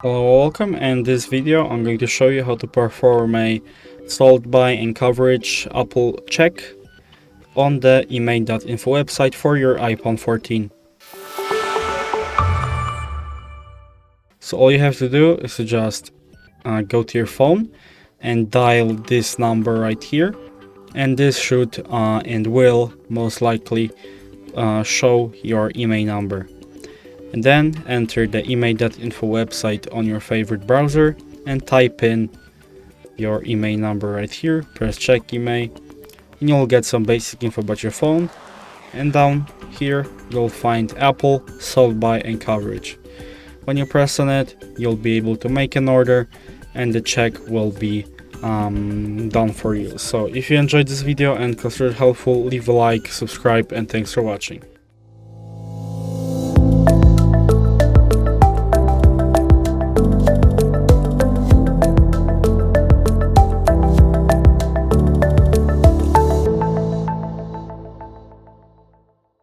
Hello, welcome. In this video I'm going to show you how to perform a sold by and coverage Apple check on the IMEI.info website for your iPhone 14. So all you have to do is to just go to your phone and dial this number right here, and this should and will most likely show your IMEI number. And then enter the IMEI.info website on your favorite browser and type in your IMEI number right here. Press check IMEI and you'll get some basic info about your phone, and down here you'll find Apple sold by and coverage. When you press on it, you'll be able to make an order and the check will be done for you. So if you enjoyed this video and considered it helpful, leave a like, subscribe, and thanks for watching.